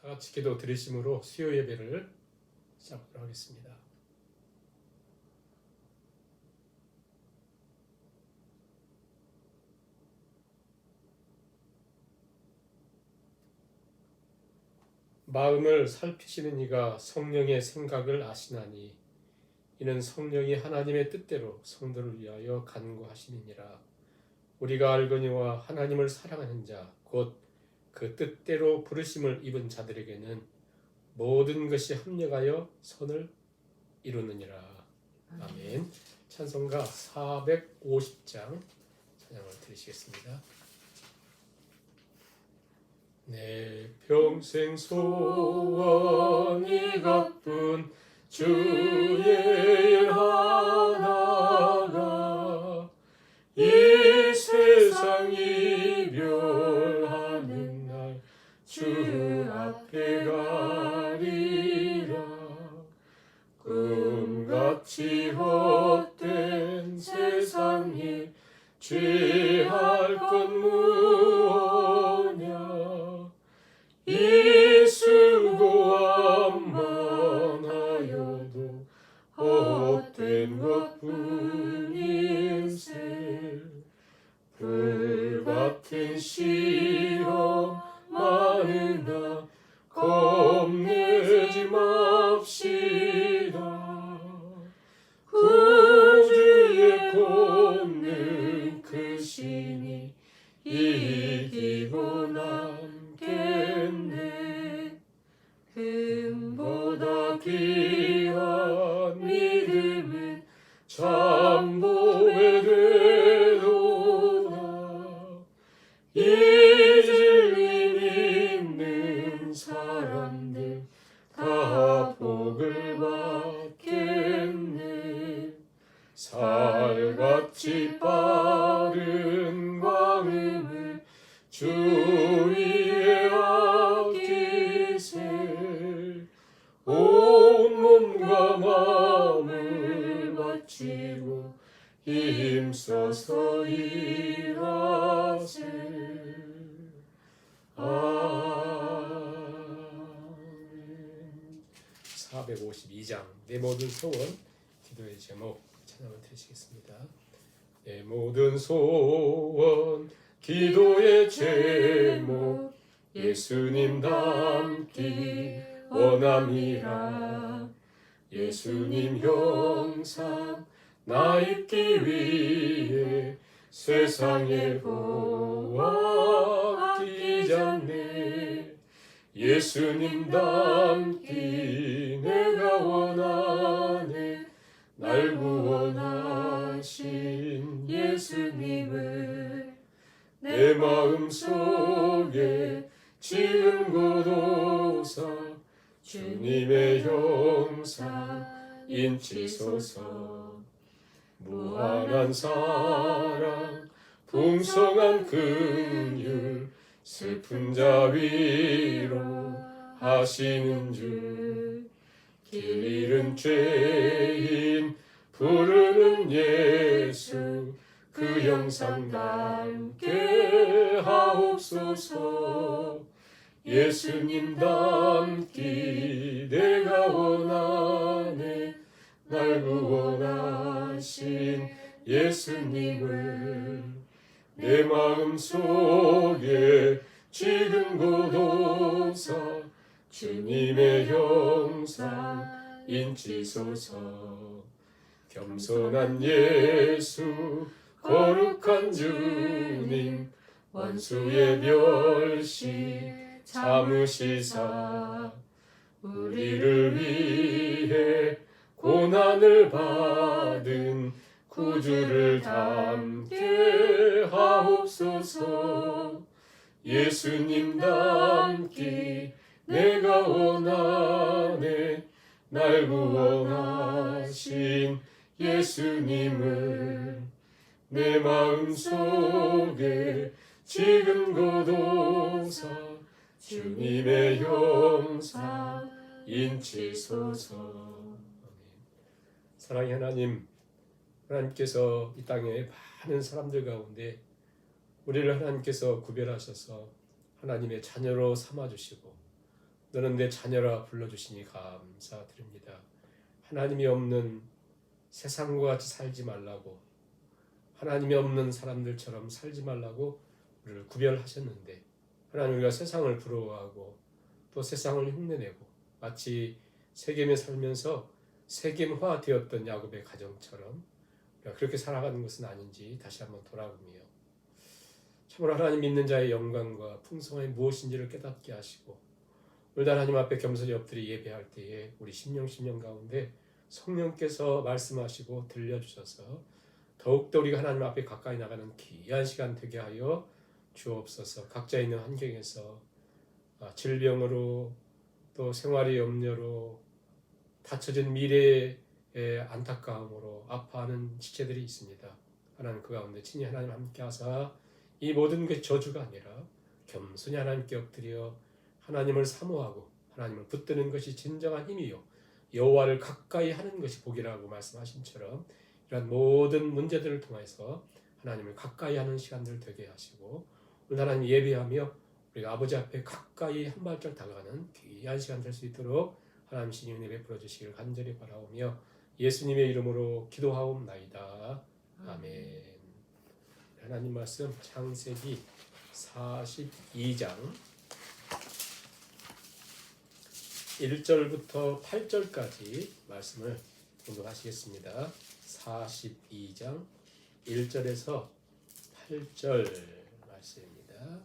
다 같이 기도 드리심으로 수요 예배를 시작하도록 하겠습니다. 마음을 살피시는 이가 성령의 생각을 아시나니 이는 성령이 하나님의 뜻대로 성도를 위하여 간구하시느니라. 우리가 알거니와 하나님을 사랑하는 자 곧 그 뜻대로 부르심을 입은 자들에게는 모든 것이 합력하여 선을 이루느니라. 아멘. 찬송가 450장 찬양을 드리시겠습니다. 내 평생 소원 이것뿐 주의 일 하나가 이 세상 이별하는 날 주 앞에 가리라. 꿈같이 헛된 세상 일 취할 것 무엇냐. 이 수고함만 하여도 헛된 것뿐일세. 불같은 시험 많으나 겁내지 맙시다. 구주의 권능 크시니 이기고 남겠네. 흠보다 귀한 믿음은 참복에 되도다. 이 진리 믿는 사람들 다 복을 받겠네. 살같이 빠른 광음을 주 위에 아끼세. 온 몸과 마음을 바치고 힘써서 일하세. 아멘. 452장 내 모든 소원 기도의 제목 찬양을 드리시겠습니다. 내 모든 소원 기도의 제목 예수님 닮기 원함이라. 예수님 형상 나 입기 위해 세상에 보아 아끼지 않네. 예수님 닮기 내가 원하네. 날 구원하신 예수님을 내 마음속에 지은 곳오사. 주님의 형상 인치소서. 무한한 사랑 풍성한 긍휼 슬픈 자 위로 하시는 주. 길 잃은 죄인 부르는 예수 그 형상 닮게 하옵소서. 예수님 닮기 내가 원하네. 날 구원하신 예수님을 내 마음속에 지금 곳오사. 주님의 형상 인치소서. 겸손한 예수 거룩한 주님 원수의 멸시 참으시사. 우리를 위해 고난을 받은 구주를 닮게 하옵소서. 예수님 닮기 내가 원하네. 날 구원하신 예수님을 내 마음속에 지금 곳오사. 주님의 형상 인치소서. 사랑의 하나님, 하나님께서 이 땅에 많은 사람들 가운데 우리를 하나님께서 구별하셔서 하나님의 자녀로 삼아주시고 너는 내 자녀라 불러주시니 감사드립니다. 하나님이 없는 세상과 같이 살지 말라고, 하나님이 없는 사람들처럼 살지 말라고 우리를 구별하셨는데, 하나님, 우리가 세상을 부러워하고 또 세상을 흉내내고 마치 세겜에 살면서 세겜화 되었던 야곱의 가정처럼 우리가 그렇게 살아가는 것은 아닌지 다시 한번 돌아보며 참으로 하나님 믿는 자의 영광과 풍성함이 무엇인지를 깨닫게 하시고, 오늘 하나님 앞에 겸손히 엎드려 예배할 때에 우리 심령 가운데 성령께서 말씀하시고 들려주셔서 더욱더 우리가 하나님 앞에 가까이 나가는 귀한 시간 되게 하여 주옵소서. 각자 있는 환경에서 질병으로 또 생활의 염려로 닫혀진 미래의 안타까움으로 아파하는 지체들이 있습니다. 하나님 그 가운데 친히 하나님 함께 하사 이 모든 게 저주가 아니라 겸손히 하나님께 엎드려 하나님을 사모하고 하나님을 붙드는 것이 진정한 힘이요 여호와를 가까이 하는 것이 복이라고 말씀하신처럼 이런 모든 문제들을 통해서 하나님을 가까이 하는 시간들 되게 하시고, 오늘 하나님 예배하며 우리가 아버지 앞에 가까이 한 발짝 다가가는 귀한 시간 될 수 있도록 하나님 신이 은혜 베풀어 주시길 간절히 바라오며 예수님의 이름으로 기도하옵나이다. 아멘. 하나님 말씀 창세기 42장 1절부터 8절까지 말씀을 공독하시겠습니다. 42장 1절에서 8절 말씀입니다.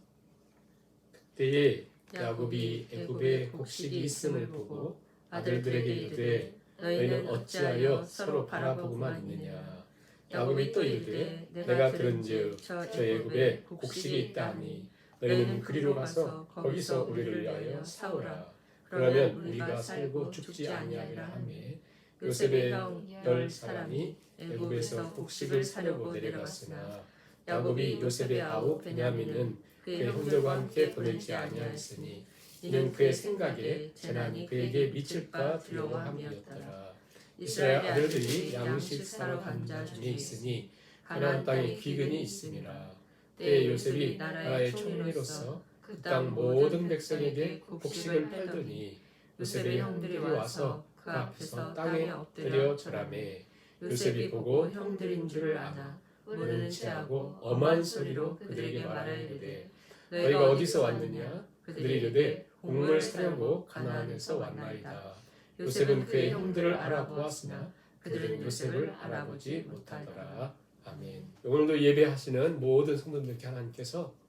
그때에 야곱이 애굽에 곡식이 있음을 보고 아들들에게 이르되 너희는 어찌하여 서로 바라보고만 있느냐. 야곱이 또 이르되 내가 들은즉 저 애굽에 곡식이 있다 하니 너희는 그리로 가서 거기서 우리를 위하여 사오라. 그러면 우리가 살고 죽지 아니하리라 하매 요셉의 형 10사람이 애굽에서 곡식을 사려고 내려갔으나 야곱이 요셉의 아우 베냐민은 그의 형들과 함께 보내지 아니하였으니 이는 그의 생각에 재난이 그에게 미칠까 두려워함이었더라. 이스라엘 아들들이 양식 사러 간 자 중에 있으니 가나안 땅에 귀근이 있음이라. 때에 요셉이 나라의 총리로서 그 땅 모든 백성에게 곡식을 팔더니 요셉의 형들이 와서 그 앞에서 땅에 엎드려 절하매 요셉이 보고 형들인 줄을 아나 모르는 체하고 엄한 소리로 그들에게 말하이르되 너희가 어디서 왔느냐. 그들이 이르되 곡물 사려고 가나안에서 왔나이다. 요셉은 그의 형들을 알아보았으나 그들은 요셉을 알아보지 못하더라. 아멘. 오늘도 예배하시는 모든 성도들께 하나님께서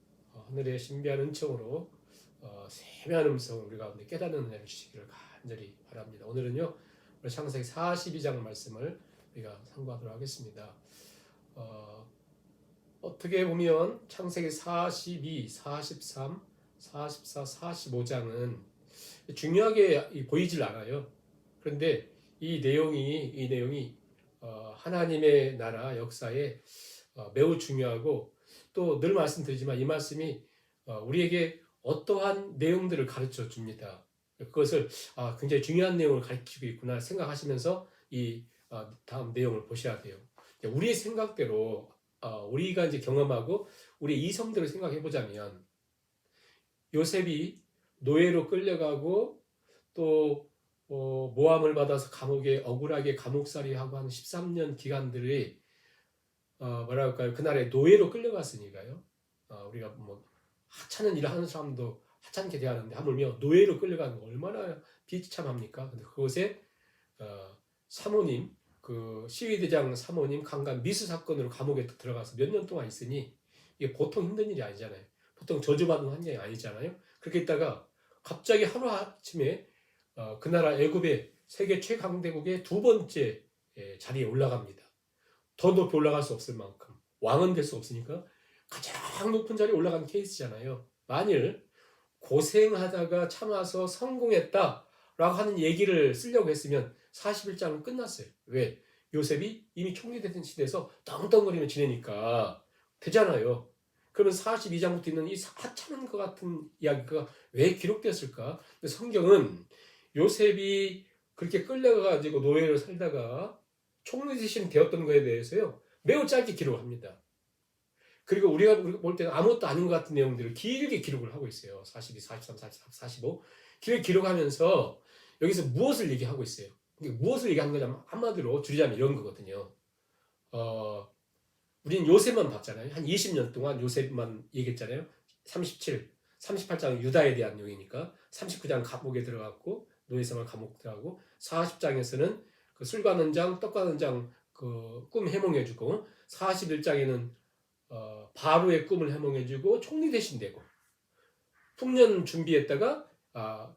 하늘의 신비한 은총으로 세미한 음성을 우리 가운데 깨닫는 은혜를 주시기를 간절히 바랍니다. 오늘은요, 우리 창세기 42장 말씀을 우리가 상고하도록 하겠습니다. 어떻게 보면 창세기 42, 43, 44, 45장은 중요하게 보이질 않아요. 그런데 이 내용이 하나님의 나라 역사에 매우 중요하고, 또 늘 말씀드리지만 이 말씀이 우리에게 어떠한 내용들을 가르쳐 줍니다. 그것을 굉장히 중요한 내용을 가르치고 있구나 생각하시면서 이 다음 내용을 보셔야 돼요. 우리의 생각대로 우리가 이제 경험하고 우리의 이성대로 생각해 보자면, 요셉이 노예로 끌려가고 또 모함을 받아서 감옥에 억울하게 감옥살이하고 한 13년 기간들이 뭐랄까요, 그날에 노예로 끌려갔으니까요. 우리가 뭐 하찮은 일을 하는 사람도 하찮게 대하는데 하물며 노예로 끌려가는 거 얼마나 비참합니까? 근데 그곳에 사모님, 그 시위대장 사모님 강간 미수 사건으로 감옥에 들어가서 몇 년 동안 있으니 이게 보통 힘든 일이 아니잖아요. 보통 저주받은 환경이 아니잖아요. 그렇게 있다가 갑자기 하루아침에 그 나라 애굽의 세계 최강대국의 두 번째 자리에 올라갑니다. 더 높이 올라갈 수 없을 만큼, 왕은 될 수 없으니까 가장 높은 자리에 올라간 케이스잖아요. 만일 고생하다가 참아서 성공했다라고 하는 얘기를 쓰려고 했으면 41장은 끝났어요. 왜? 요셉이 이미 총리되던 시대에서 떵떵거리며 지내니까 되잖아요. 그러면 42장부터 있는 이 하찮은 것 같은 이야기가 왜 기록되었을까? 근데 성경은 요셉이 그렇게 끌려가가지고 노예로 살다가 총리 대신 되었던 것에 대해서요, 매우 짧게 기록을 합니다. 그리고 우리가 볼 때는 아무것도 아닌 것 같은 내용들을 길게 기록을 하고 있어요. 42, 43, 44, 45. 기록하면서 여기서 무엇을 얘기하고 있어요? 무엇을 얘기하는 거냐면 한마디로 줄이자면 이런 거거든요. 우린 요셉만 봤잖아요. 한 20년 동안 요셉만 얘기했잖아요. 38장 유다에 대한 내용이니까 39장 감옥에 들어갔고 노예생활 감옥 들어가고 40장에서는 그 술 가는 장, 떡 가는 장 그 꿈 해몽해주고 41장에는 바로의 꿈을 해몽해주고 총리 대신 되고 흉년 준비했다가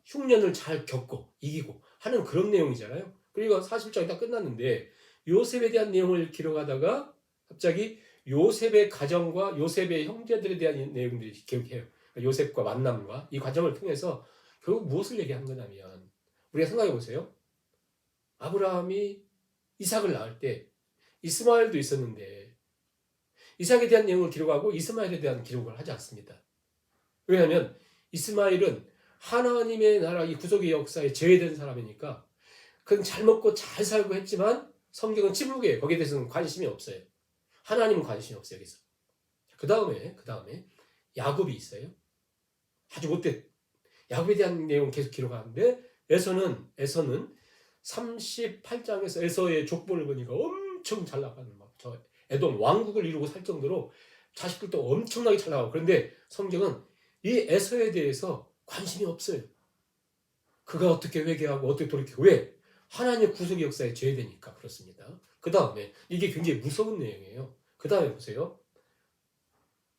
흉년을 잘 겪고 이기고 하는 그런 내용이잖아요. 그리고 40장이 다 끝났는데 요셉에 대한 내용을 기록하다가 갑자기 요셉의 가정과 요셉의 형제들에 대한 내용들이 기록해요. 요셉과 만남과 이 과정을 통해서 결국 무엇을 얘기한 거냐면 우리가 생각해 보세요. 아브라함이 이삭을 낳을 때 이스마엘도 있었는데 이삭에 대한 내용을 기록하고 이스마엘에 대한 기록을 하지 않습니다. 왜냐하면 이스마엘은 하나님의 나라 이 구속의 역사에 제외된 사람이니까 그는 잘 먹고 잘 살고 했지만 성경은 침묵이에요. 거기에 대해서는 관심이 없어요. 하나님은 관심이 없어요. 여기서. 그 다음에 야곱이 있어요. 아주 못된 야곱에 대한 내용 계속 기록하는데 에서는 38장에서 에서의 족보를 보니까 엄청 잘 나가는 저 에돔 왕국을 이루고 살 정도로 자식들도 엄청나게 잘 나가고 그런데 성경은 이 에서에 대해서 관심이 없어요. 그가 어떻게 회개하고 어떻게 돌이키고 왜? 하나님의 구속의 역사에 제외되니까 그렇습니다. 그 다음에 이게 굉장히 무서운 내용이에요. 그 다음에 보세요.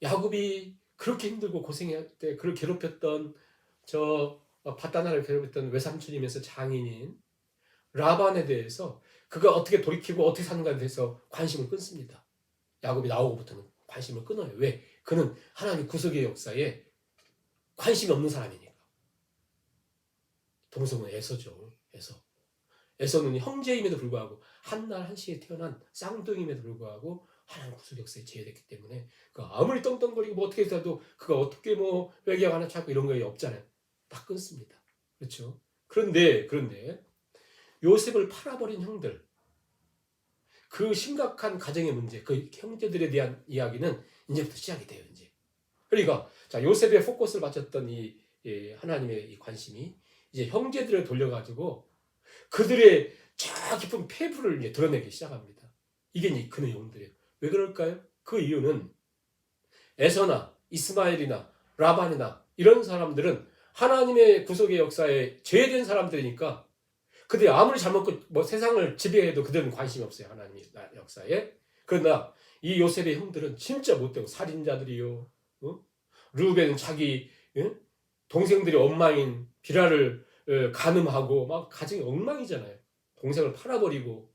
야곱이 그렇게 힘들고 고생할 때 그를 괴롭혔던 바다나를 괴롭혔던 외삼촌이면서 장인인 라반에 대해서 그가 어떻게 돌이키고 어떻게 사는가에 대해서 관심을 끊습니다. 야곱이 나오고부터는 관심을 끊어요. 왜? 그는 하나님 구속의 역사에 관심이 없는 사람이니까. 동성은 에서죠. 에서는 형제임에도 불구하고 한날 한시에 태어난 쌍둥이임에도 불구하고 하나님 구속 역사에 제외됐기 때문에 아무리 떵떵거리고 뭐 어떻게 해서도 그가 어떻게 뭐 회개하나 찾고 이런 거 없잖아요. 다 끊습니다. 그렇죠? 그런데 요셉을 팔아버린 형들 그 심각한 가정의 문제 그 형제들에 대한 이야기는 이제부터 시작이 돼요. 이제 그러니까 요셉의 포커스를 맞췄던 이 하나님의 이 관심이 이제 형제들을 돌려가지고 그들의 저 깊은 폐부를 이제 드러내기 시작합니다. 이게 이제 그 내용들이에요. 왜 그럴까요? 그 이유는 에서나 이스마엘이나 라반이나 이런 사람들은 하나님의 구속의 역사에 제외된 사람들이니까 그들이 아무리 잘 먹고 뭐 세상을 지배해도 그들은 관심이 없어요. 하나님의 역사에. 그러나 이 요셉의 형들은 진짜 못되고 살인자들이요. 르우벤은 자기 동생들이 엉망인 비라를 간음하고 막 가정이 엉망이잖아요. 동생을 팔아버리고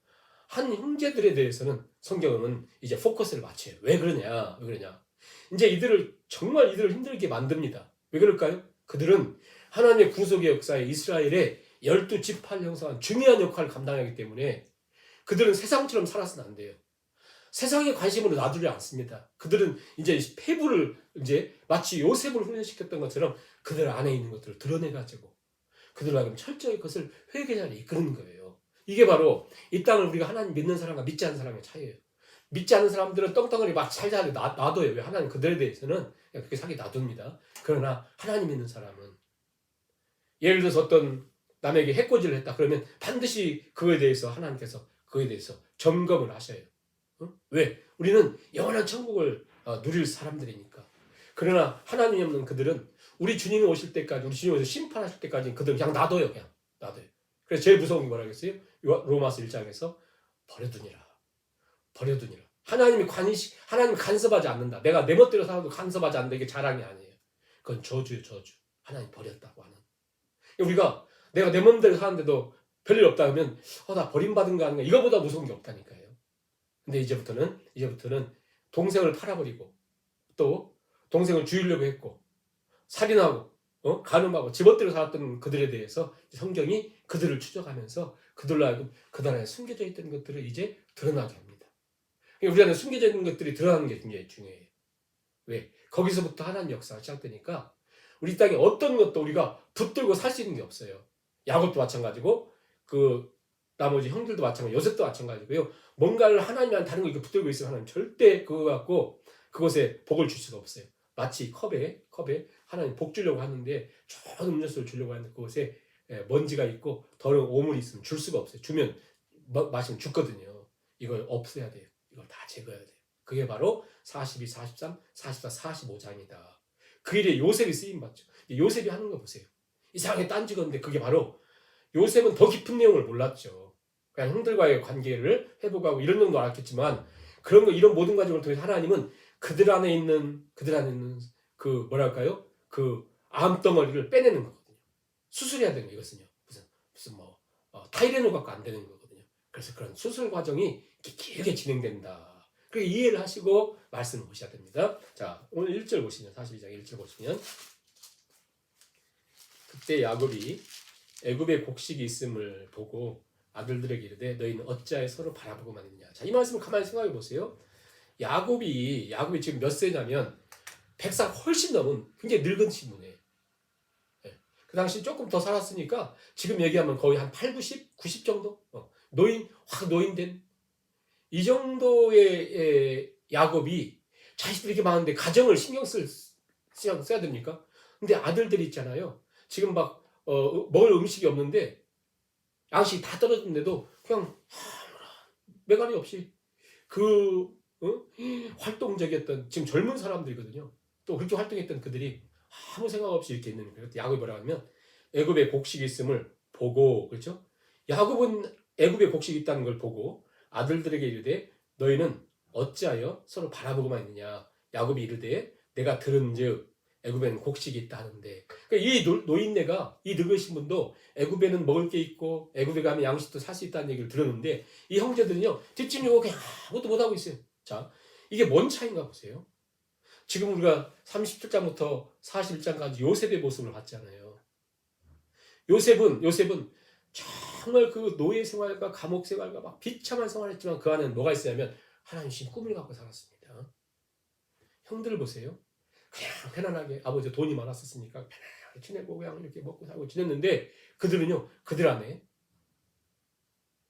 한 형제들에 대해서는 성경은 이제 포커스를 맞춰요. 왜 그러냐? 이제 정말 이들을 힘들게 만듭니다. 왜 그럴까요? 그들은 하나님의 구속의 역사에 이스라엘의 12지파를 형성한 중요한 역할을 감당하기 때문에 그들은 세상처럼 살아서는 안 돼요. 세상의 관심으로 놔두지 않습니다. 그들은 이제 폐부를 이제 마치 요셉을 훈련시켰던 것처럼 그들 안에 있는 것들을 드러내가지고 그들로 하여금 철저히 그것을 회개자리에 이끄는 거예요. 이게 바로 이 땅을 우리가 하나님 믿는 사람과 믿지 않는 사람의 차이예요. 믿지 않는 사람들은 떵떵거리 막 살자고 놔둬요. 왜? 하나님 그들에 대해서는 그냥 그렇게 살게 놔둡니다. 그러나 하나님 믿는 사람은 예를 들어서 어떤 남에게 해코지를 했다 그러면 반드시 그거에 대해서 하나님께서 그거에 대해서 점검을 하셔요. 왜? 우리는 영원한 천국을 누릴 사람들이니까. 그러나 하나님이 없는 그들은 우리 주님이 오실 때까지 우리 주님이 오셔서 심판하실 때까지 그들은 그냥 놔둬요. 그래서 제일 무서운 게 뭐라겠어요? 로마서 1장에서 버려두니라. 하나님 간섭하지 않는다. 내가 내 멋대로 살아도 간섭하지 않는다. 이게 자랑이 아니에요. 그건 저주예요. 저주. 하나님 버렸다고 하는. 우리가 내가 내 몸대로 사는데도 별일 없다 하면 나 버림받은 거 아닌가. 이거보다 무서운 게 없다니까요. 근데 이제부터는 동생을 팔아버리고 또 동생을 죽이려고 했고 살인하고 간음하고 지멋대로 살았던 그들에 대해서 성경이 그들을 추적하면서 그들로 하여금 그 나라에 숨겨져 있던 것들을 이제 드러나게 합니다. 우리 안에 숨겨져 있는 것들이 드러나는 게 굉장히 중요해요. 왜? 거기서부터 하나님 역사가 시작되니까 우리 땅에 어떤 것도 우리가 붙들고 살 수 있는 게 없어요. 야곱도 마찬가지고 그 나머지 형들도 마찬가지고 요셉도 마찬가지고요. 뭔가를 하나님이랑 다른 거 이렇게 붙들고 있으면 하나님 절대 그거 갖고 그것에 복을 줄 수가 없어요. 마치 컵에 하나님 복 주려고 하는데 좋은 음료수를 주려고 하는데 그곳에 먼지가 있고 더러운 오물이 있으면 줄 수가 없어요. 주면 마시면 죽거든요. 이걸 없애야 돼요. 이걸 다 제거해야 돼요. 그게 바로 42, 43, 44, 45장이다. 그 일에 요셉이 쓰임받죠. 요셉이 하는 거 보세요. 이상하게 딴지건데 그게 바로 요셉은 더 깊은 내용을 몰랐죠. 그냥 형들과의 관계를 회복하고 이런 정도 알았겠지만 그런 거 이런 모든 과정을 통해서 하나님은 그들 안에 있는 그 뭐랄까요? 그 암덩어리를 빼내는 거거든요. 수술해야 되는 거 이것은요. 무슨 뭐 타이레놀 갖고 안 되는 거거든요. 그래서 그런 수술 과정이 길게 진행된다. 그 이해를 하시고 말씀을 보셔야 됩니다. 자, 오늘 1절 보시면 42장 1절 보시면 그때 야곱이 애굽에 곡식이 있음을 보고 아들들에게 이르되 너희는 어찌하여 서로 바라보고만 있느냐. 자, 이 말씀을 가만히 생각해 보세요. 야곱이 지금 몇 세냐면 100살 훨씬 넘은 굉장히 늙은 친구네. 그 당시 조금 더 살았으니까 지금 얘기하면 거의 한 8, 90 정도? 확 노인된 이 정도의 야곱이 자식들이 이렇게 많은데 가정을 신경 써야 됩니까? 근데 아들들이 있잖아요. 지금 막 먹을 음식이 없는데 양식이 다 떨어졌는데도 그냥 매갈이 없이 활동적이었던 지금 젊은 사람들이거든요. 또 그렇게 활동했던 그들이 아무 생각 없이 이렇게 있는 거예요. 야곱이 뭐라고 하면 애굽에 곡식이 있음을 보고 그렇죠? 야곱은 애굽에 곡식이 있다는 걸 보고 아들들에게 이르되 너희는 어찌하여 서로 바라보고만 있느냐. 야곱이 이르되 내가 들은즉 애굽에는 곡식이 있다 하는데 그러니까 이 노인네가 이 늙으신 분도 애굽에는 먹을 게 있고 애굽에 가면 양식도 살 수 있다는 얘기를 들었는데 이 형제들은요 뒷짐지고 그냥 아무것도 못하고 있어요. 자, 이게 뭔 차이인가 보세요. 지금 우리가 37장부터 41장까지 요셉의 모습을 봤잖아요. 요셉은 정말 그 노예 생활과 감옥 생활과 막 비참한 생활을 했지만 그 안에는 뭐가 있었냐면 하나님 주신 꿈을 갖고 살았습니다. 형들을 보세요. 그냥 편안하게 아버지 돈이 많았었으니까 편안하게 지내고 그냥 이렇게 먹고 살고 지냈는데 그들은요 그들 안에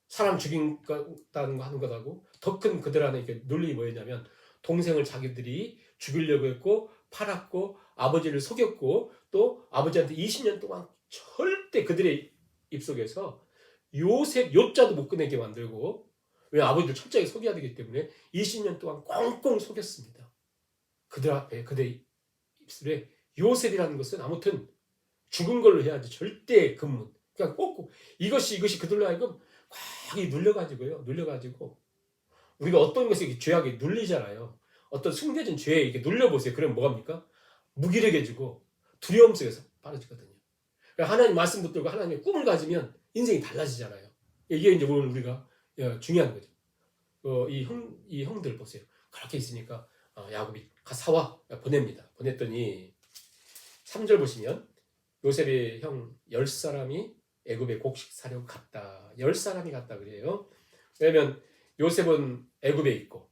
사람 죽인다는 거 하는 것하고 더 큰 그들 안에 이렇게 논리 뭐였냐면 동생을 자기들이 죽이려고 했고 팔았고 아버지를 속였고 또 아버지한테 20년 동안 절대 그들의 입속에서 요셉 요자도 못 꺼내게 만들고 왜 아버지를 철저하게 속여야 되기 때문에 20년 동안 꽁꽁 속였습니다. 그들 앞에 그들의 입술에 요셉이라는 것은 아무튼 죽은 걸로 해야지 절대 금문 그냥 꼭 이것이 그들로 하여금 꽉 눌려가지고 우리가 어떤 것에 죄악에 눌리잖아요. 어떤 숨겨진 죄에 이렇게 눌려보세요. 그러면 뭐합니까? 무기력해지고 두려움 속에서 빠져지거든요. 그러니까 하나님 말씀 붙들고 하나님의 꿈을 가지면 인생이 달라지잖아요. 이게 이제 오늘 우리가 중요한 거죠. 이 형들 보세요. 그렇게 있으니까 야곱이 사와 보냅니다. 보냈더니 3절 보시면 요셉의 형 10사람이 애굽에 곡식 사려고 갔다. 10사람이 갔다 그래요. 왜냐면 요셉은 애굽에 있고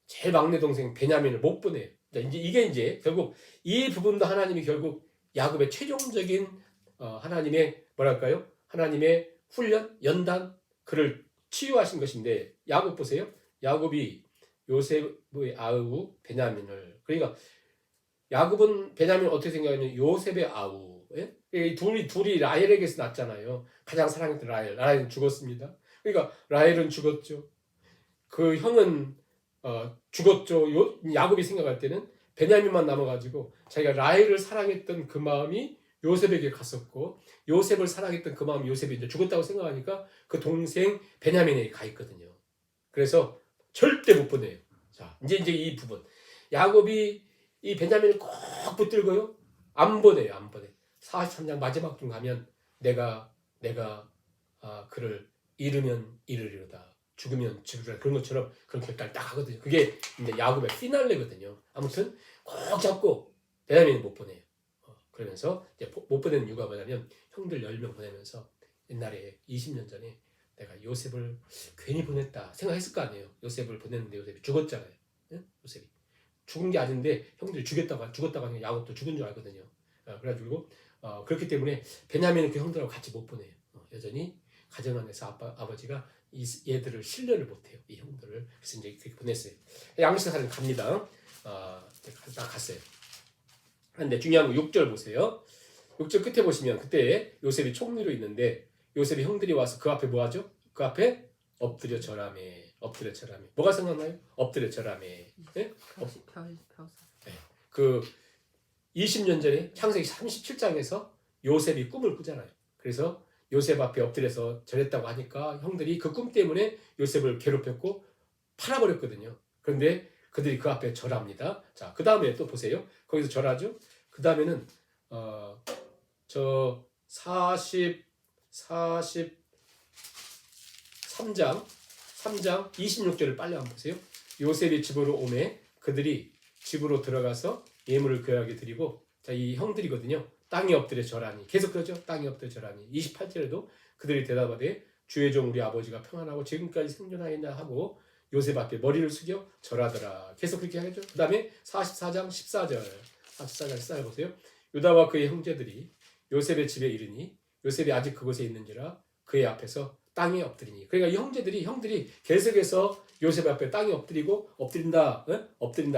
제일 막내 동생 베냐민을 못 보내요. 이게 결국 이 부분도 하나님이 결국 야곱의 최종적인 하나님의 뭐랄까요? 하나님의 훈련, 연단 그를 치유하신 것인데 야곱 보세요. 야곱이 요셉의 아우 베냐민을 그러니까 야곱은 베냐민을 어떻게 생각하냐면 요셉의 아우 예? 둘이 라헬에게서 났잖아요. 가장 사랑했던 라헬은 죽었습니다. 그러니까 라헬은 죽었죠. 그 형은 죽었죠. 야곱이 생각할 때는 베냐민만 남아가지고 자기가 라헬을 사랑했던 그 마음이 요셉에게 갔었고 요셉을 사랑했던 그 마음이 요셉이 이제 죽었다고 생각하니까 그 동생 베냐민에게 가 있거든요. 그래서 절대 못 보내요. 자, 이제 이 부분 야곱이 이 베냐민을 꼭 붙들고요. 안 보내요. 43장 마지막쯤 가면 내가 그를 잃으면 잃으리로다. 죽으면 죽으리라. 그런 것처럼 그런 결단을 딱 하거든요. 그게 이제 야곱의 피날레거든요. 아무튼 꼭 잡고 베냐민은 못 보내요. 그러면서 이제 못 보내는 이유가 뭐냐면 형들 10명 보내면서 옛날에 20년 전에 내가 요셉을 괜히 보냈다 생각했을 거 아니에요. 요셉을 보냈는데 요셉이 죽었잖아요. 예? 요셉이 죽은 게 아닌데 형들이 죽었다고 하니까 야곱도 죽은 줄 알거든요. 그래가지고 그렇기 때문에 베냐민은 그 형들하고 같이 못 보내요. 여전히 가정 안에서 아버지가 얘들을 신뢰를 못해요. 이 형들을. 그래서 이제 그렇게 보냈어요. 양식 사진 갑니다. 갔어요. 근데 중요한 건 6절 보세요. 6절 끝에 보시면 그때 요셉이 총리로 있는데 요셉이 형들이 와서 그 앞에 뭐 하죠? 그 앞에 엎드려 절하매. 엎드려 절하매. 뭐가 생각나요? 엎드려 절하매. 네? 그 20년 전에 창세기 37장에서 요셉이 꿈을 꾸잖아요. 그래서 요셉 앞에 엎드려서 절했다고 하니까 형들이 그 꿈 때문에 요셉을 괴롭혔고 팔아버렸거든요. 그런데 그들이 그 앞에 절합니다. 자, 그 다음에 또 보세요. 거기서 절하죠. 그 다음에는 저 43장 26절을 빨리 한번 보세요. 요셉이 집으로 오매 그들이 집으로 들어가서 예물을 그에게 드리고, 자, 이 형들이거든요. 땅에 엎드려 절하니. 계속 그러죠. 땅에 엎드려 절하니. 28절에도 그들이 대답하되 주의 종 우리 아버지가 평안하고 지금까지 생존하였냐 하고 요셉 앞에 머리를 숙여 절하더라. 계속 그렇게 하겠죠. 그 다음에 44장 14절. 44장 14절 보세요. 유다와 그의 형제들이 요셉의 집에 이르니 요셉이 아직 그곳에 있는지라 그의 앞에서 땅에 엎드리니. 그러니까 이 형들이 계속해서 요셉 앞에 땅에 엎드린다,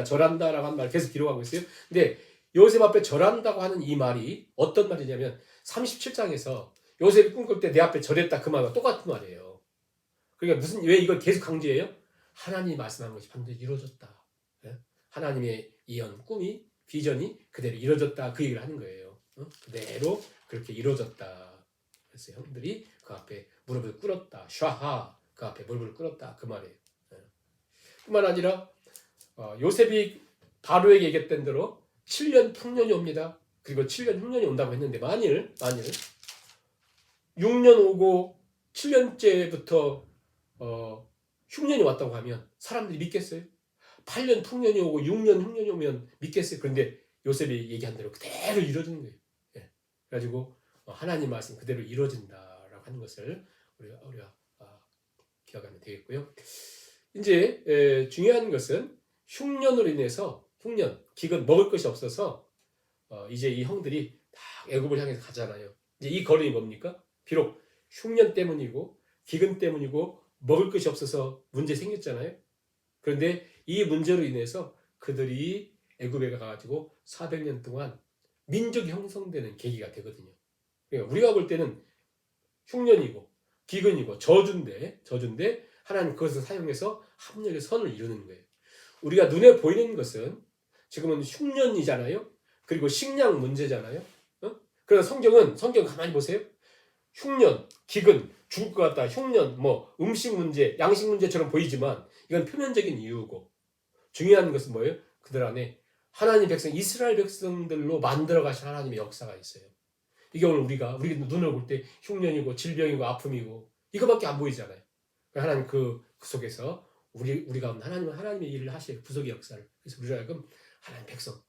절한다라고 하는 말을 계속 기록하고 있어요. 근데 요셉 앞에 절한다고 하는 이 말이 어떤 말이냐면 37장에서 요셉이 꿈꿀 때 내 앞에 절했다 그 말과 똑같은 말이에요. 그러니까 왜 이걸 계속 강조해요? 하나님이 말씀한 것이 반드시 이루어졌다. 하나님의 예언, 꿈이, 비전이 그대로 이루어졌다 그 얘기를 하는 거예요. 그대로 그렇게 이루어졌다. 그래서 형들이 그 앞에 무릎을 꿇었다. 샤하 그 앞에 무릎을 꿇었다 그 말이에요. 뿐만 아니라 요셉이 바로에게 얘기했던 대로 7년 풍년이 옵니다. 그리고 7년 흉년이 온다고 했는데 만일 6년 오고 7년째부터 흉년이 왔다고 하면 사람들이 믿겠어요? 8년 풍년이 오고 6년 흉년이 오면 믿겠어요? 그런데 요셉이 얘기한 대로 그대로 이루어지는 거예요. 그래가지고 하나님 말씀 그대로 이루어진다라고 하는 것을 우리가 기억하면 되겠고요. 이제 중요한 것은 흉년으로 인해서 기근 먹을 것이 없어서 이제 이 형들이 다 애굽을 향해서 가잖아요. 이제 이 거론이 뭡니까? 비록 흉년 때문이고 기근 때문이고 먹을 것이 없어서 문제 생겼잖아요. 그런데 이 문제로 인해서 그들이 애굽에 가가지고 400년 동안 민족이 형성되는 계기가 되거든요. 그러니까 우리가 볼 때는 흉년이고 기근이고 저주인데 하나님 그것을 사용해서 합력의 선을 이루는 거예요. 우리가 눈에 보이는 것은 지금은 흉년이잖아요. 그리고 식량 문제잖아요. 그래서 성경 가만히 보세요. 흉년, 기근, 죽을 것 같다. 흉년, 음식 문제, 양식 문제처럼 보이지만 이건 표면적인 이유고 중요한 것은 뭐예요? 그들 안에 하나님 백성, 이스라엘 백성들로 만들어 가신 하나님의 역사가 있어요. 이게 오늘 우리 눈을 볼 때 흉년이고 질병이고 아픔이고 이거밖에 안 보이잖아요. 하나님 그 속에서 우리 가운데 하나님의 일을 하실 구속의 역사를, 그래서 우리가 지금 하나님 백성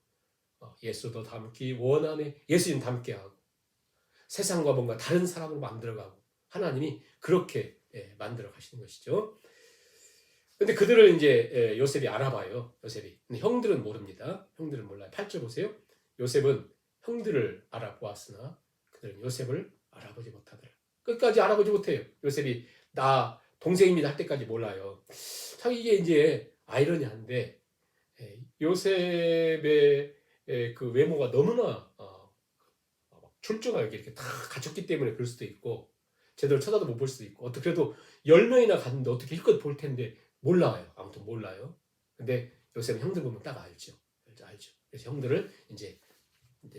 예수도 닮기 원하네, 예수님 닮게 하고 세상과 뭔가 다른 사람으로 만들어가고 하나님이 그렇게 만들어 가시는 것이죠. 근데 그들을 이제 요셉이 알아봐요. 근데 형들은 모릅니다. 형들은 몰라요. 8절 보세요. 요셉은 형들을 알아보았으나 그들은 요셉을 알아보지 못하더라. 끝까지 알아보지 못해요. 요셉이 나 동생입니다 할 때까지 몰라요. 참 이게 이제 아이러니한데 요셉의 그 외모가 너무나 출중하게 이렇게 다 갖췄기 때문에 그럴 수도 있고 제대로 쳐다도 못 볼 수도 있고 어떻게 그래도 10명이나 갔는데 어떻게 힘껏 볼 텐데 몰라요. 아무튼 몰라요. 근데 요셉은 형들 보면 딱 알죠. 그래서 형들을 이제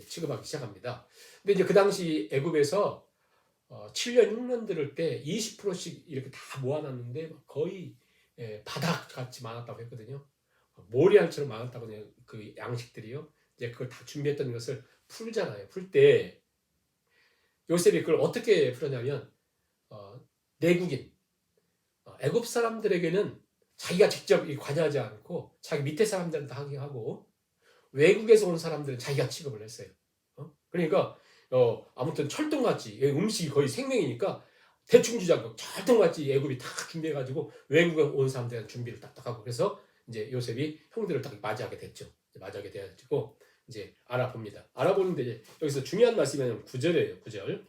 취급하기 시작합니다. 근데 이제 그 당시 애굽에서 7년 흉년 들을 때 20%씩 이렇게 다 모아놨는데 거의 바닥같이 많았다고 했거든요. 모래알처럼 많았다고 해요. 그 양식들이요. 이제 그걸 다 준비했던 것을 풀잖아요. 풀 때 요셉이 그걸 어떻게 풀었냐면 내국인 애굽 사람들에게는 자기가 직접 관여하지 않고 자기 밑에 사람들한테 하게 하고 외국에서 온 사람들은 자기가 취급을 했어요. 그러니까 아무튼 철동같이 음식이 거의 생명이니까 대충 주지 않고 철동같이 애굽이 다 준비해가지고 외국에 온 사람들한테 준비를 딱딱 하고 그래서 이제 요셉이 형들을 딱 맞이하게 됐죠. 맞이하게 돼가지고 이제 알아봅니다. 알아보는데 이제 여기서 중요한 말씀이 9절이에요. 9절.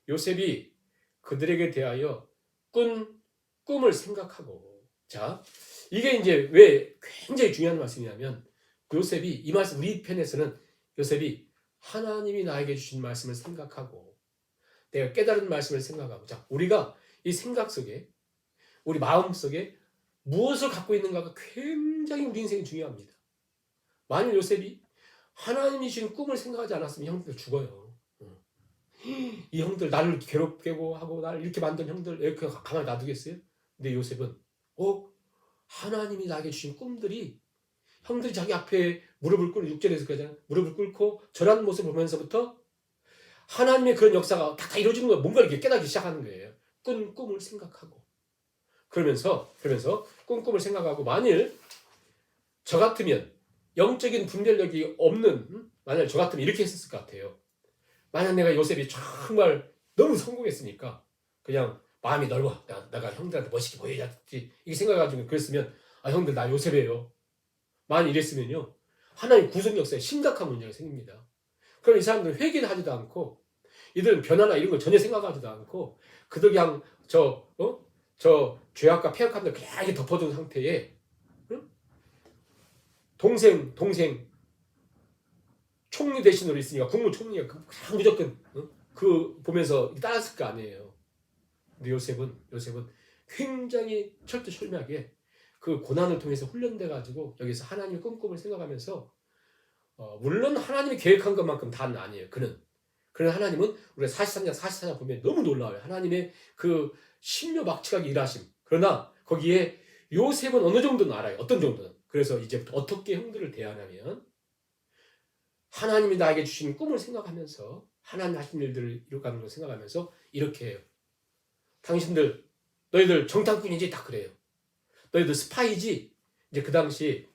요셉이 그들에게 대하여 꿈을 생각하고 자 이게 이제 왜 굉장히 중요한 말씀이냐면 요셉이 이 말씀 우리 편에서는 요셉이 하나님이 나에게 주신 말씀을 생각하고 내가 깨달은 말씀을 생각하고 자 우리가 이 생각 속에 우리 마음 속에 무엇을 갖고 있는가가 굉장히 우리 인생이 중요합니다. 만일 요셉이 하나님이 주신 꿈을 생각하지 않았으면 형들 죽어요. 이 형들 나를 괴롭게 하고 나를 이렇게 만든 형들 이렇게 가만히 놔두겠어요? 근데 요셉은 하나님이 나에게 주신 꿈들이 형들이 자기 앞에 무릎을 꿇고 6절에서 그러잖아요. 무릎을 꿇고 절하는 모습을 보면서부터 하나님의 그런 역사가 다 이루어지는 거예요. 뭔가 이렇게 깨닫기 시작하는 거예요. 꿈을 생각하고 그러면서 꿈을 생각하고 만일 저 같으면 영적인 분별력이 없는 만약 저 같으면 이렇게 했었을 것 같아요. 만약 내가 요셉이 정말 너무 성공했으니까 그냥 마음이 넓어. 내가 형들한테 멋있게 보여야지. 이렇게 생각해가지고 그랬으면 형들 나 요셉이에요. 만약 이랬으면요. 하나님 구속 역사에 심각한 문제가 생깁니다. 그럼 이 사람들은 회개도 하지도 않고 이들은 변화나 이런 걸 전혀 생각하지도 않고 그들 그냥 저 죄악과 폐역함들 그냥 이렇게 덮어둔 상태에 동생 총리 대신으로 있으니까 국무총리가 그냥 무조건 그 보면서 따랐을 거 아니에요. 근데 요셉은 굉장히 철두철미하게 그 고난을 통해서 훈련돼 가지고 여기서 하나님의 꿈을 생각하면서 물론 하나님이 계획한 것만큼 다는 아니에요. 그러나 하나님은 우리가 43장 44장 보면 너무 놀라워요. 하나님의 그 신묘막측하게 일하심. 그러나 거기에 요셉은 어느 정도는 알아요. 어떤 정도는. 그래서 이제부터 어떻게 형들을 대하냐면 하나님이 나에게 주신 꿈을 생각하면서 하나님 하신 일들을 이루어가는 걸 생각하면서 이렇게 해요. 당신들 너희들 정탐꾼이지 딱 그래요. 너희들 스파이지. 이제 그 당시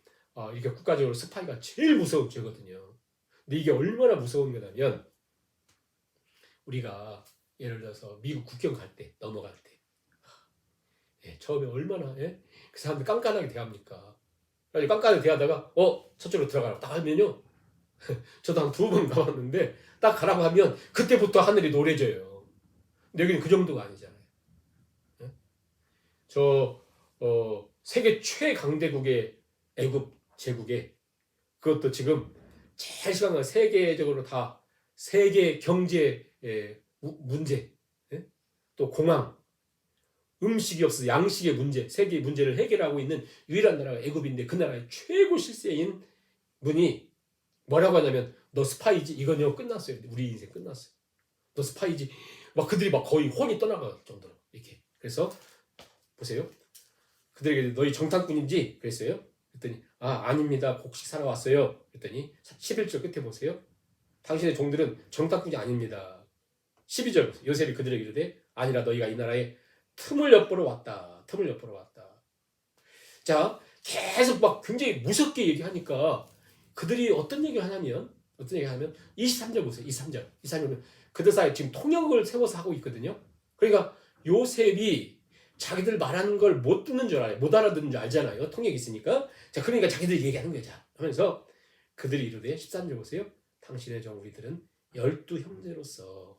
이게 국가적으로 스파이가 제일 무서운 죄거든요. 근데 이게 얼마나 무서운 거냐면 우리가 예를 들어서 미국 국경 갈 때 넘어갈 때 처음에 얼마나 그 사람들 깐깐하게 대합니까? 깐깐하게 대하다가 저쪽으로 들어가라고 딱 하면요. 저도 한 2번 가봤는데 딱 가라고 하면 그때부터 하늘이 노래져요. 근데 여기는 그 정도가 아니잖아요. 세계 최강대국의 애굽 제국에 그것도 지금 제일 심각한 세계적으로 다 세계 경제 문제 또 공황 음식이 없어서 양식의 문제 세계의 문제를 해결하고 있는 유일한 나라가 애굽인데 그 나라의 최고 실세인 분이 뭐라고 하냐면 너 스파이지? 이거요 끝났어요. 우리 인생 끝났어요. 너 스파이지? 막 그들이 막 거의 혼이 떠나갈 정도로 이렇게. 그래서 보세요. 그들에게 너희 정탐꾼인지 그랬어요. 그랬더니 아닙니다. 곡식 사러 왔어요. 그랬더니 11절 끝에 보세요. 당신의 종들은 정탐꾼이 아닙니다. 12절 요셉이 그들에게 이르되 아니라 너희가 이 나라에 틈을 엿보러 왔다. 자 계속 막 굉장히 무섭게 얘기하니까 그들이 어떤 얘기를 하냐면 23절 보세요. 23절은 그들 사이에 지금 통역을 세워서 하고 있거든요. 그러니까 요셉이 자기들 말하는 걸 못 듣는 줄 알아요. 못 알아듣는 줄 알잖아요. 통역이 있으니까. 자, 그러니까 자기들이 얘기하는 거죠. 하면서 그들이 이르되 13절 보세요. 당신의 종 우리들은 12형제로서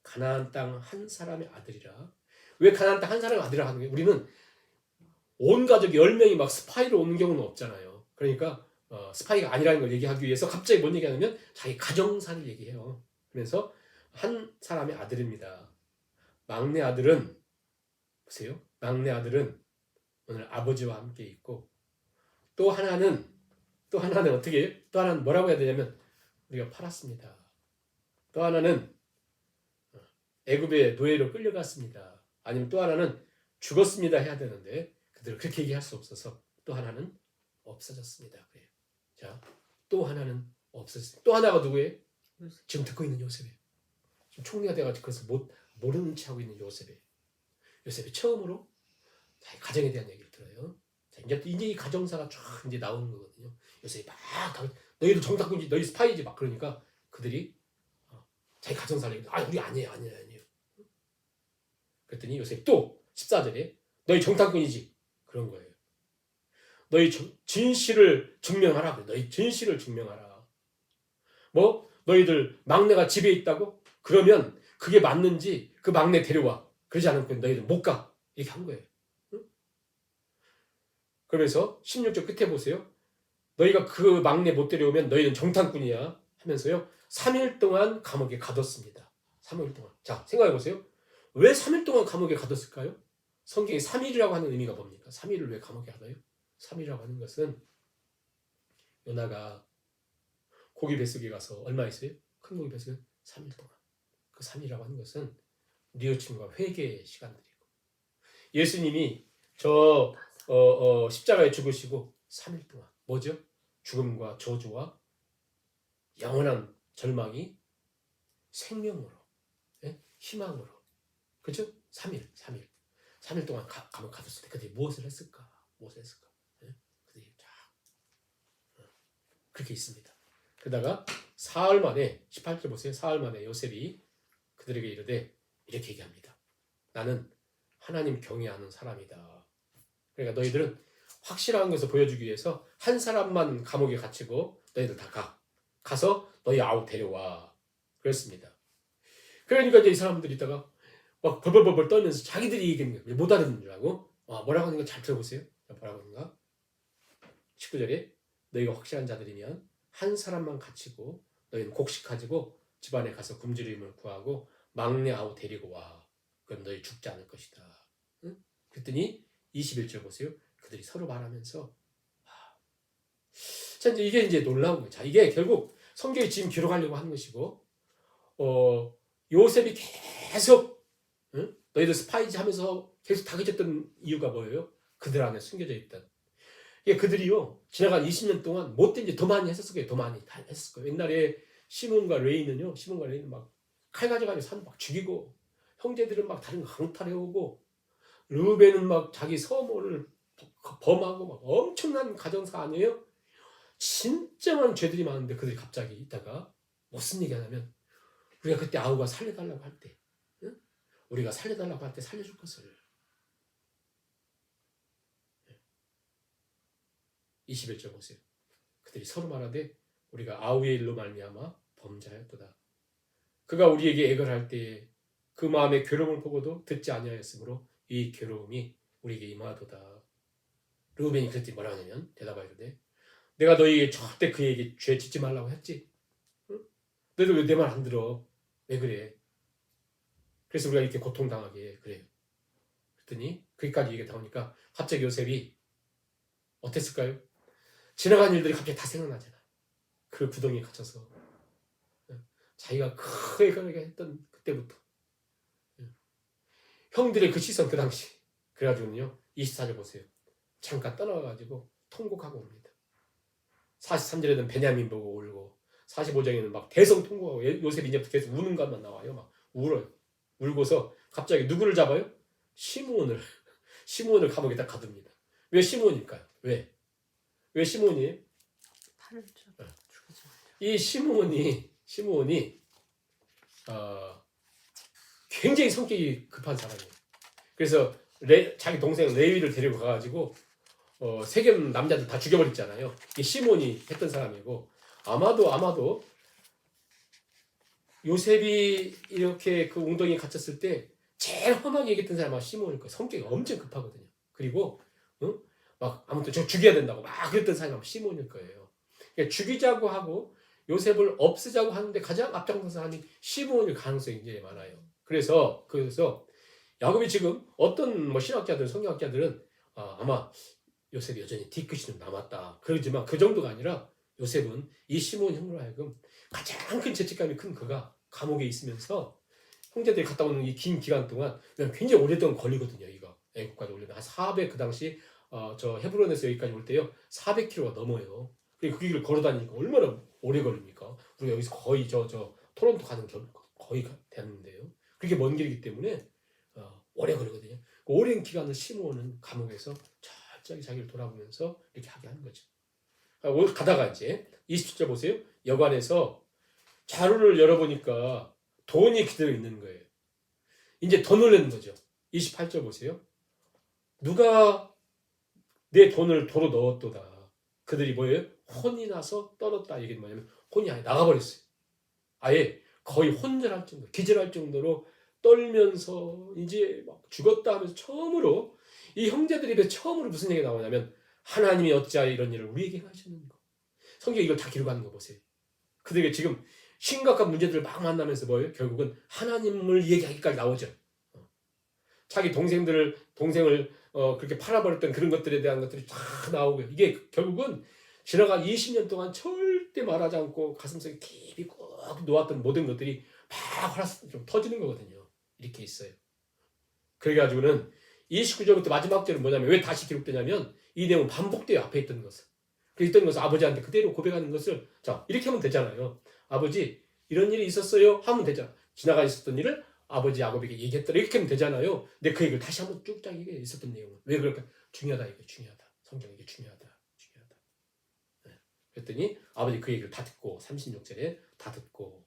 가나안 땅 한 사람의 아들이라. 왜 가나안 땅 한 사람의 아들이라 하는 거예요? 우리는 온 가족 10명이 막 스파이로 오는 경우는 없잖아요. 그러니까 스파이가 아니라는 걸 얘기하기 위해서 갑자기 뭔 얘기하냐면 자기 가정사를 얘기해요. 그래서 한 사람의 아들입니다. 막내 아들은 보세요. 막내 아들은 오늘 아버지와 함께 있고 또 하나는 어떻게 해요? 또 하나는 뭐라고 해야 되냐면 우리가 팔았습니다. 또 하나는 애굽의 노예로 끌려갔습니다. 아니면 또 하나는 죽었습니다 해야 되는데 그들은 그렇게 얘기할 수 없어서 또 하나는 없어졌습니다. 그래요. 자, 또 하나는 없어졌습니다. 또 하나가 누구예요? 지금 듣고 있는 요셉이에요. 지금 총리가 돼가지고 그래서 모르는 체 하고 있는 요셉이에요. 요셉이 처음으로 자기 가정에 대한 얘기를 들어요. 자, 이제 이 가정사가 쫙 이제 나오는 거거든요. 요셉이 막 너희도 정탐꾼이지, 너희 스파이지 막 그러니까 그들이 자기 가정사를 얘기해. 우리 아니에요. 그랬더니 요셉이 또 14절에 너희 정탐꾼이지 그런 거예요. 너희 진실을 증명하라. 너희 진실을 증명하라. 너희들 막내가 집에 있다고? 그러면 그게 맞는지 그 막내 데려와. 그러지 않으면 너희들 못 가. 이렇게 한 거예요. 응? 그러면서 16절 끝에 보세요. 너희가 그 막내 못 데려오면 너희는 정탐꾼이야 하면서요. 3일 동안 감옥에 가뒀습니다. 3일 동안. 자, 생각해 보세요. 왜 3일 동안 감옥에 가뒀을까요? 성경이 3일이라고 하는 의미가 뭡니까? 3일을 왜 감옥에 가둬요? 3일이라고 하는 것은 요나가 고기 뱃속에 가서 얼마 있어요? 큰 고기 뱃속에 3일 동안. 그 3일이라고 하는 것은 뉘우침과 회개의 시간들이고 예수님이 십자가에 죽으시고 3일 동안 뭐죠? 죽음과 저주와 영원한 절망이 생명으로, 예? 희망으로, 그렇죠? 3일 동안 감옥 가뒀을 때 그들이 무엇을 했을까? 예? 그들이 쫙 그렇게 있습니다. 그러다가 사흘 만에 18절 보세요. 사흘 만에 요셉이 그들에게 이르되 이렇게 얘기합니다. 나는 하나님 경외하는 사람이다. 그러니까 너희들은 확실한 것을 보여주기 위해서 한 사람만 감옥에 갇히고 너희들 다 가서 너희 아우 데려와. 그랬습니다. 그러니까 이제 이 사람들이 있다가 막 벌벌벌 떨면서 자기들이 얘기하는 거 못 알아듣는 줄 알고 뭐라고 하는 거 잘 들어보세요. 뭐라고 하는가? 19절에 너희가 확실한 자들이면 한 사람만 갇히고 너희는 곡식 가지고 집안에 가서 굶주림을 구하고 막내 아우 데리고 와. 그럼 너희 죽지 않을 것이다. 응? 그랬더니 21절 보세요. 그들이 서로 말하면서 자, 이게 이제 놀라운 거예요. 자, 이게 결국 성경이 지금 기록하려고 하는 것이고 요셉이 계속 너희들 스파이지 하면서 계속 다그쳤던 이유가 뭐예요? 그들 안에 숨겨져 있던. 이게 그들이요 지나간 20년 동안 못된 짓 더 많이 했었을 거예요. 더 많이 다 했을 거예요. 옛날에 시몬과 레이는 막 칼 가져가지고 산 막 죽이고 형제들은 막 다른 거 강탈해오고 르우벤은 막 자기 서모를 범하고 막 엄청난 가정사 아니에요? 진짜 많은 죄들이 많은데 그들이 갑자기 있다가 무슨 얘기 하냐면 우리가 그때 아우가 살려달라고 할 때 우리가 살려달라고 할 때 살려줄 것을 21절 보세요. 그들이 서로 말하되 우리가 아우의 일로 말미암아 범죄하였도다. 그가 우리에게 애걸할 때에 그 마음의 괴로움을 보고도 듣지 아니하였으므로 이 괴로움이 우리에게 임하도다. 르우벤이 그랬더니 뭐라 하냐면 대답하이르되 내가 너희에게 절대 그에게 죄 짓지 말라고 했지. 응? 너희들 왜 내 말 안 들어? 왜 그래? 그래서 우리가 이렇게 고통당하게 그래요. 그랬더니 거기까지 얘기가 나오니까 갑자기 요셉이 어땠을까요? 지나간 일들이 갑자기 다 생각나잖아. 그 구덩이에 갇혀서 자기가 크게 했던 그때부터 형들의 그 시선 그 당시 그래가지고요 24절 보세요. 잠깐 떠나가지고 통곡하고 옵니다. 43절에는 베냐민 보고 울고 45장에는 막 대성통곡하고 요셉이 이제부터 계속 우는 것만 나와요. 막 울어요. 울고서 갑자기 누구를 잡아요? 시므온을 감옥에 딱 가둡니다. 왜 시므온일까요? 왜 시므온이에요? 이 시므온이 굉장히 성격이 급한 사람이에요. 그래서 자기 동생 레위를 데리고 가가지고 세겜 남자들 다 죽여버렸잖아요. 이게 시몬이 했던 사람이고 아마도 요셉이 이렇게 그 웅덩이에 갇혔을 때 제일 험하게 얘기했던 사람은 시몬일 거예요. 성격이 엄청 급하거든요. 그리고 막 아무튼 저 죽여야 된다고 막 그랬던 사람이 시몬일 거예요. 그러니까 죽이자고 하고 요셉을 없애자고 하는데 가장 앞장선 사람이 시몬일 가능성이 굉장히 많아요. 그래서 야곱이 지금 어떤 신학자들, 성경학자들은 아마 요셉이 여전히 뒤끝이 좀 남았다. 그러지만 그 정도가 아니라 요셉은 이 시몬 형으로 하여금 가장 큰 죄책감이 큰 그가 감옥에 있으면서 형제들이 갔다 오는 이 긴 기간 동안 굉장히 오랫동안 걸리거든요. 이거 애국까지 오려면 한 400 그 당시 저 헤브론에서 여기까지 올 때요 400km가 넘어요. 그 길을 걸어 다니니까 얼마나 오래 걸립니까? 우리가 여기서 거의 저 토론토 가는 길 거의 되는데요. 그렇게 먼 길이기 때문에 오래 걸리거든요. 그 오랜 기간을 시므온은 감옥에서 철저히 자기를 돌아보면서 이렇게 하게 하는 거죠. 가다가 이제 27절 보세요. 여관에서 자루를 열어보니까 돈이 그대로 있는 거예요. 이제 더 놀라는 거죠. 28절 보세요. 누가 내 돈을 도로 넣었도다. 그들이 뭐예요? 혼이 나서 떨었다. 이게 뭐냐면 혼이 아예 나가버렸어요. 아예 거의 혼절할 정도, 기절할 정도로 떨면서 이제 막 죽었다 하면서 처음으로 이 형제들 입에 처음으로 무슨 얘기가 나오냐면 하나님이 어찌하여 이런 일을 우리에게 하셨는가. 성경이 이걸 다 기록하는 거 보세요. 그들에게 지금 심각한 문제들을 막 만나면서 뭐예요? 결국은 하나님을 얘기하기까지 나오죠. 자기 동생을 그렇게 팔아버렸던 그런 것들에 대한 것들이 다 나오고, 이게 결국은 지나간 20년 동안 절대 말하지 않고 가슴속에 깊이 꾹 놓았던 모든 것들이 막 좀 터지는 거거든요. 이렇게 있어요. 그래가지고는 29절부터 마지막 절은 뭐냐면, 왜 다시 기록되냐면 이 내용은 반복돼요. 앞에 있던 것을. 있던 것을 아버지한테 그대로 고백하는 것을, 자, 이렇게 하면 되잖아요. 아버지, 이런 일이 있었어요 하면 되잖아. 지나가 있었던 일을 아버지 야곱에게 얘기했더라, 이렇게 하면 되잖아요. 근데 그 얘기를 다시 한번 쭉쫙 얘기해. 있었던 내용은 왜 그럴까? 중요하다. 이거 중요하다. 성경 이게 중요하다. 네. 그랬더니 아버지 그 얘기를 다 듣고, 36절에 다 듣고,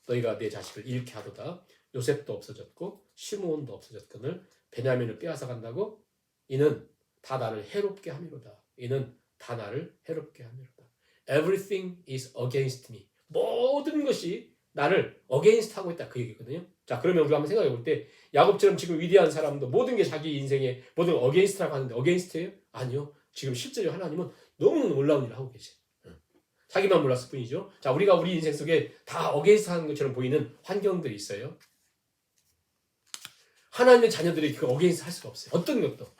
너희가 내 자식을 잃게 하도다. 요셉도 없어졌고 시므온도 없어졌거늘 베냐민을 빼앗아 간다고. 이는 다 나를 해롭게 함이로다. 이는 다 나를 해롭게 함이로다. Everything is against me. 모든 것이 나를 against 하고 있다, 그 얘기거든요. 자, 그러면 우리가 한번 생각해 볼 때, 야곱처럼 지금 위대한 사람도 모든 게 자기 인생에 모든 against라고 하는데 against예요? 아니요. 지금 실제로 하나님은 너무너무 놀라운 일을 하고 계세요. 자기만 몰랐을 뿐이죠. 자, 우리가 우리 인생 속에 다 against 하는 것처럼 보이는 환경들이 있어요. 하나님의 자녀들이 그 against 할 수가 없어요. 어떤 것도.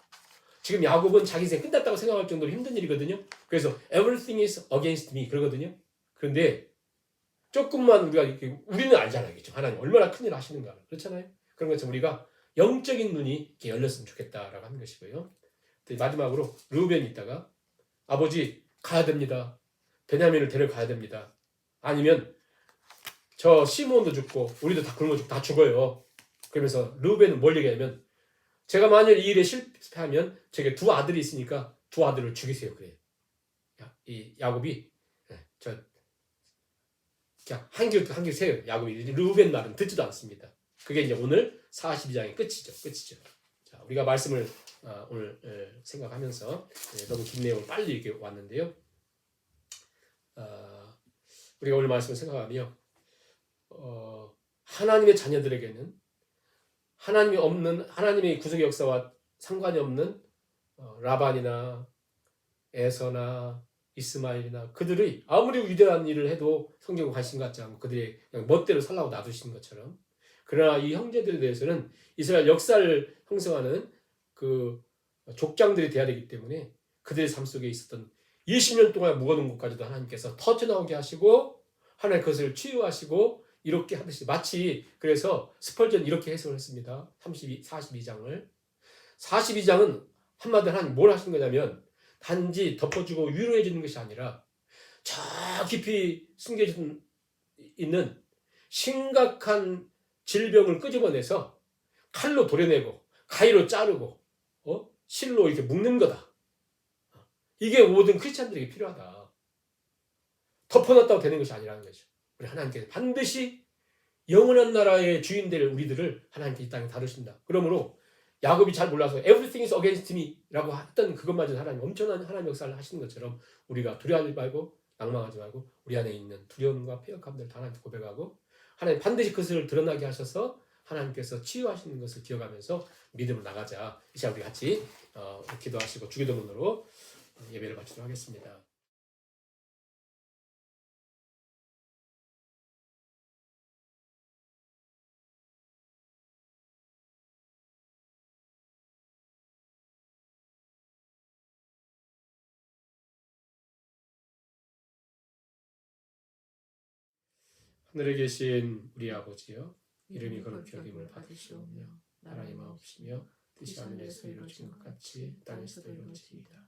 지금 야곱은 자기 인생 끝났다고 생각할 정도로 힘든 일이거든요. 그래서 everything is against me 그러거든요. 그런데 조금만 우리가 이렇게, 우리는 알잖아요. 그렇죠? 하나님 얼마나 큰일 하시는가. 그렇잖아요. 그런 것처럼 우리가 영적인 눈이 이렇게 열렸으면 좋겠다라고 하는 것이고요. 마지막으로 르우벤이 있다가, 아버지 가야 됩니다. 베냐민을 데려가야 됩니다. 아니면 저 시므온도 죽고 우리도 다 굶어 죽고 다 죽어요. 그러면서 르우벤은 뭘 얘기하냐면, 제가 만약 이 일에 실패하면 제게 두 아들이 있으니까 두 아들을 죽이세요. 그래요. 이 야곱이 저 그냥 한길 세요. 야곱이 르우벤 말은 듣지도 않습니다. 그게 이제 오늘 42장의 끝이죠. 자, 우리가 말씀을 오늘 생각하면서 너무 긴 내용을 빨리 이렇게 왔는데요. 우리가 오늘 말씀을 생각하며 하나님의 자녀들에게는 하나님의 구속의 역사와 상관이 없는 라반이나 에서나 이스마엘이나 그들이 아무리 위대한 일을 해도 성경과 관심 갖지 않고 그들이 그냥 멋대로 살라고 놔두시는 것처럼, 그러나 이 형제들에 대해서는 이스라엘 역사를 형성하는 그 족장들이 돼야 되기 때문에 그들의 삶 속에 있었던 20년 동안 묵어둔 것까지도 하나님께서 터져나오게 하시고, 하나님 그것을 치유하시고 이렇게 하듯이, 마치, 그래서 스펄전 이렇게 해석을 했습니다. 42장을. 42장은 한마디로 하나님 뭘 하신 거냐면, 단지 덮어주고 위로해 주는 것이 아니라 저 깊이 숨겨져 있는 심각한 질병을 끄집어내서 칼로 도려내고 가위로 자르고 실로 이렇게 묶는 거다. 이게 모든 크리스찬들에게 필요하다. 덮어놨다고 되는 것이 아니라는 거죠. 우리 하나님께서 반드시 영원한 나라의 주인 될 우리들을 하나님께 이 땅에 다루신다. 그러므로 야곱이 잘 몰라서 everything is against me 라고 했던 그것마저 하나님 엄청난 하나님 역사를 하시는 것처럼, 우리가 두려워하지 말고 낭망하지 말고 우리 안에 있는 두려움과 패역함들을 하나님께 고백하고, 하나님 반드시 그것을 드러나게 하셔서 하나님께서 치유하시는 것을 기억하면서 믿음으로 나가자. 이 시간 우리 같이 기도하시고 주기도문으로 예배를 마치도록 하겠습니다. 하늘에 계신 우리 아버지여, 이름이 거룩히 여김을 받으시오며 나라의 마옵시며 뜻이 하늘에서 이루어진 것 같이 땅에서도 이루어지이다.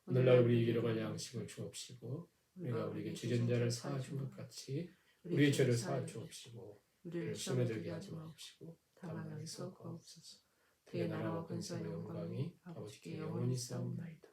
오늘날 우리에게 일용할 양식을 주옵시고, 우리가 우리에게 죄진 자를 사하신 것 같이 우리의 죄를 사하 주옵시고, 우리를 시험에 들게 하지 마옵시고 다만 악에서 구하옵소서. 그의 나라와 근사와 영광이 아버지께 영원히 싸움나이다.